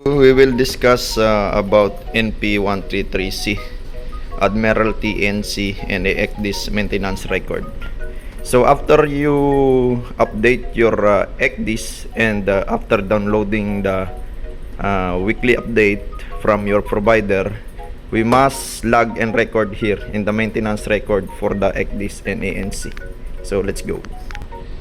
We will discuss about NP133C, Admiralty NC, and ECDIS maintenance record. So after you update your ECDIS and after downloading the weekly update from your provider, we must log and record here in the maintenance record for the ECDIS and ANC. So let's go.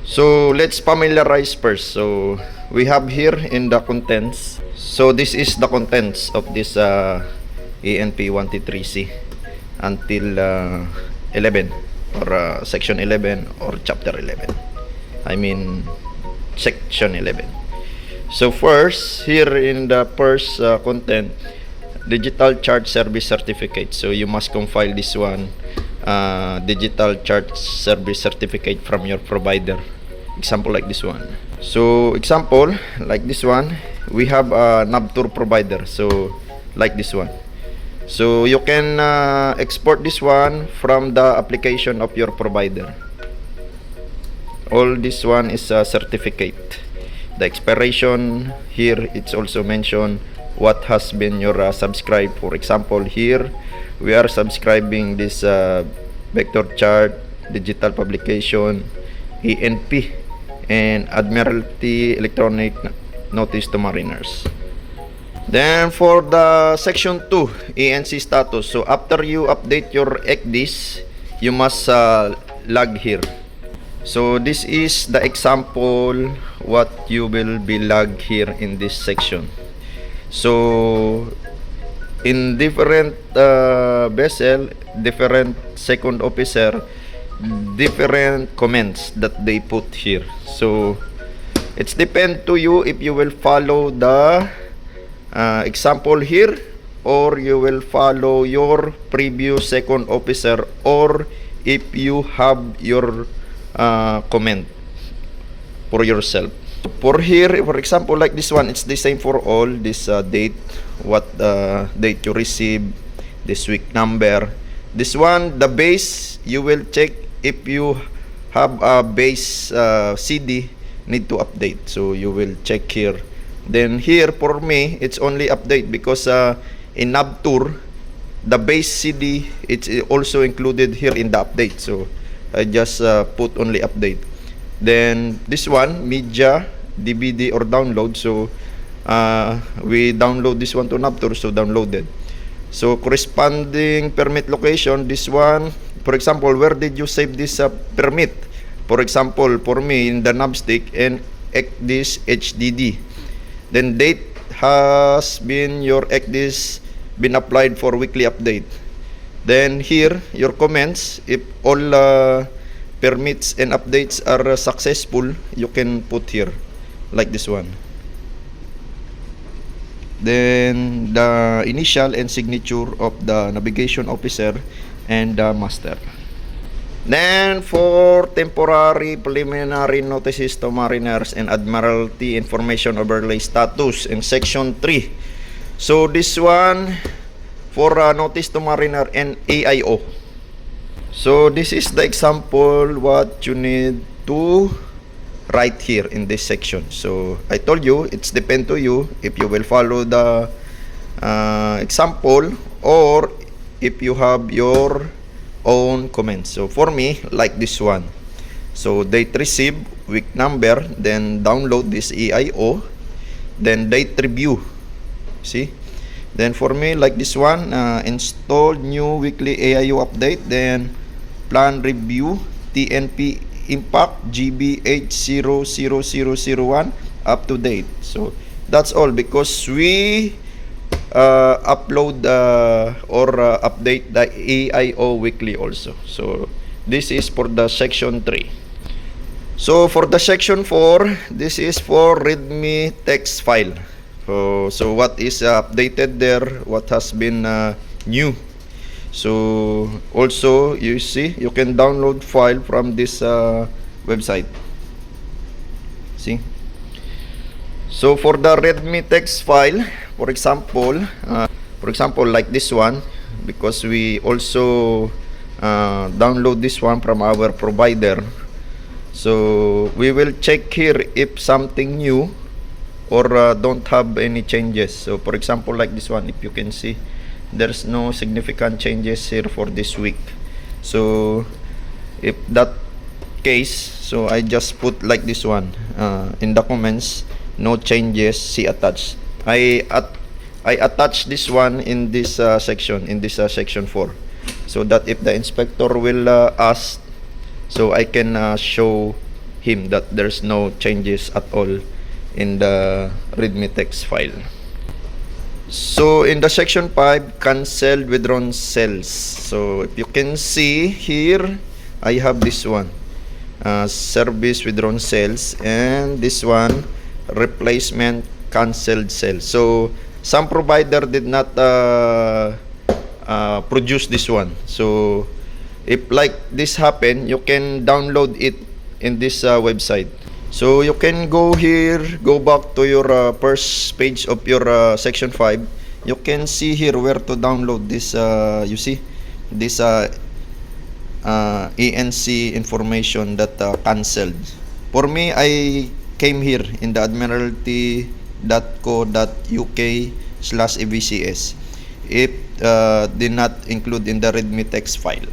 So let's familiarize first. So we have here in the contents. So this is the contents of this ENP133C until 11 or section 11 or chapter 11. I mean section 11. So first, here in the first content, digital charge service certificate. So you must compile this one, digital charge service certificate from your provider. Example like this one. So example like this one, we have a Nabtur provider. So like this one. So you can export this one from the application of your provider. All this one is a certificate. The expiration here, it's also mentioned what has been your subscribed. For example, here we are subscribing this vector chart, digital publication, ENP, and Admiralty electronic notice to mariners. Then for the section 2, ANC status. So after you update your ECDIS, you must log here. So this is the example what you will be logged here in this section. So in different vessel, different second officer, different comments that they put here. So it's depend to you if you will follow the example here, or you will follow your previous second officer, or if you have your comment for yourself. For here, for example like this one, it's the same for all. This date, what date you receive, this week number. This one, the base, you will check if you have a base CD need to update. So you will check here. Then here for me, it's only update because in Nabtur, the base CD, it's also included here in the update. So I just put only update. Then this one, media, DVD or download. So we download this one to Nabtur, so downloaded. So corresponding permit location, this one, for example, where did you save this permit? For example, for me in the knobstick and ECDIS HDD. Then date has been your ECDIS been applied for weekly update. Then here your comments, if all permits and updates are successful, you can put here like this one. Then the initial and signature of the navigation officer and the master. Then for temporary preliminary notices to mariners and Admiralty information overlay status in section 3. So this one for notice to mariner and AIO. So this is the example what you need to write here in this section. So I told you it's depend to you if you will follow the example or if you have your own comments. So for me, like this one. So date receive, week number, then download this AIO, then date review. See? Then for me, like this one, install new weekly AIO update, then plan review, TNP impact GBH00001 up to date. So that's all because we upload or update the AIO weekly also. So this is for the section 3. So for the section 4, this is for readme text file. So what is updated there, what has been new. So also you see you can download file from this website. See. So for the readme text file, for example like this one, because we also download this one from our provider. So we will check here if something new or don't have any changes. So for example, like this one, if you can see, there's no significant changes here for this week. So if that case, so I just put like this one, in documents, no changes, see attached. I attach this one in this section, in this section 4, so that if the inspector will ask, so I can show him that there's no changes at all in the readme text file. So in the section 5, canceled withdrawn cells. So if you can see here, I have this one, service withdrawn cells, and this one, replacement canceled cells. So some provider did not produce this one. So if like this happen, you can download it in this website. So you can go here, go back to your first page of your section 5. You can see here where to download this, you see, this ENC information that cancelled. For me, I came here in the admiralty.co.uk/EVCS. It did not include in the readme text file.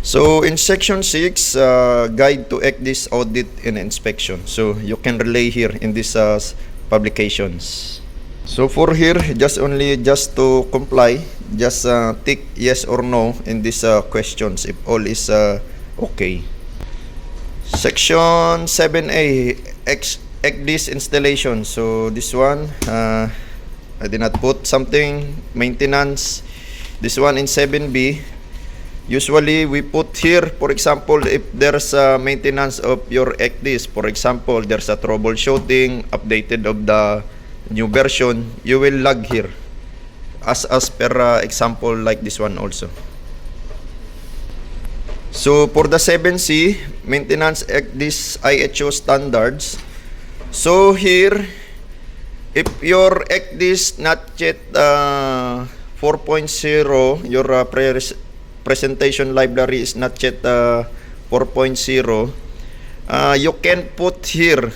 So in section 6, guide to ECDIS audit and inspection. So you can relay here in these publications. So for here, just to comply, just tick yes or no in these questions if all is okay. Section 7A, ECDIS installation. So this one, I did not put something, maintenance. This one in 7B, usually we put here, for example, if there's a maintenance of your ECDIS, for example, there's a troubleshooting, updated of the new version, you will log here as per example like this one also. So for the 7C, maintenance ECDIS IHO standards. So here, if your ECDIS not yet 4.0, your presentation library is not yet 4.0, you can put here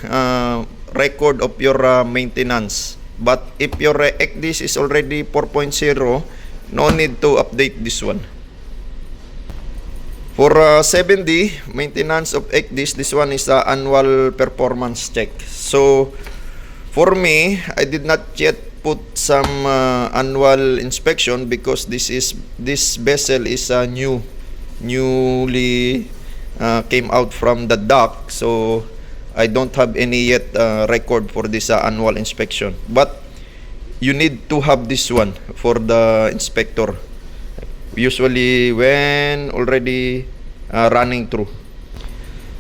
record of your maintenance. But if your ECDIS is already 4.0, no need to update this one. For 7D, maintenance of ECDIS, this one is annual performance check. So for me, I did not yet put some annual inspection because this vessel is newly came out from the dock, so I don't have any yet record for this annual inspection. But you need to have this one for the inspector, usually when already running through.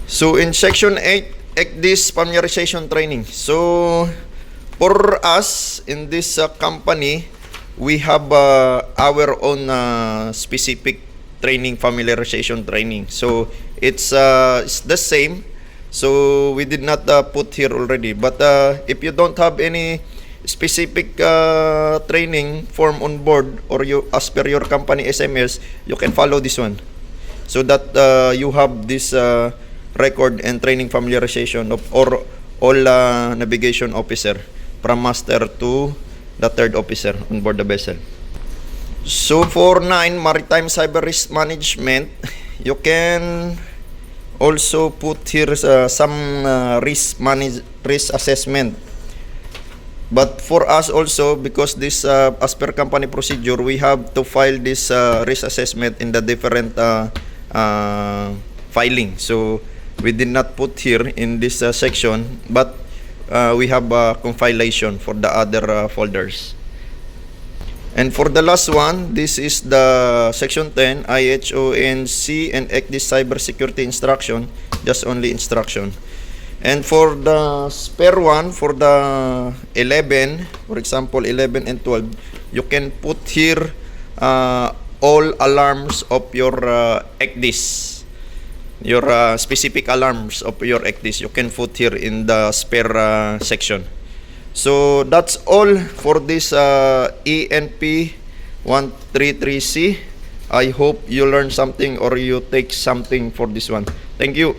So in section 8, ECDIS familiarization training. So for us in this company, we have our own specific training, familiarization training. So it's the same. So we did not put here already. But if you don't have any specific training form on board, or you as per your company SMS, you can follow this one, so that you have this record and training familiarization of all navigation officer, from master to the third officer on board the vessel. So for 9, maritime cyber risk management, you can also put here some risk assessment. But for us also, because this as per company procedure, we have to file this risk assessment in the different filing. So we did not put here in this section, but we have compilation for the other folders. And for the last one, this is the section 10, IHONC and ECDIS cybersecurity instruction, just only instruction. And for the spare one, for the 11, for example 11 and 12, you can put here all alarms of your ECDIS, your specific alarms of your ECDIS, you can put here in the spare section. So that's all for this ENP 133C. I hope you learn something or you take something for this one. Thank you.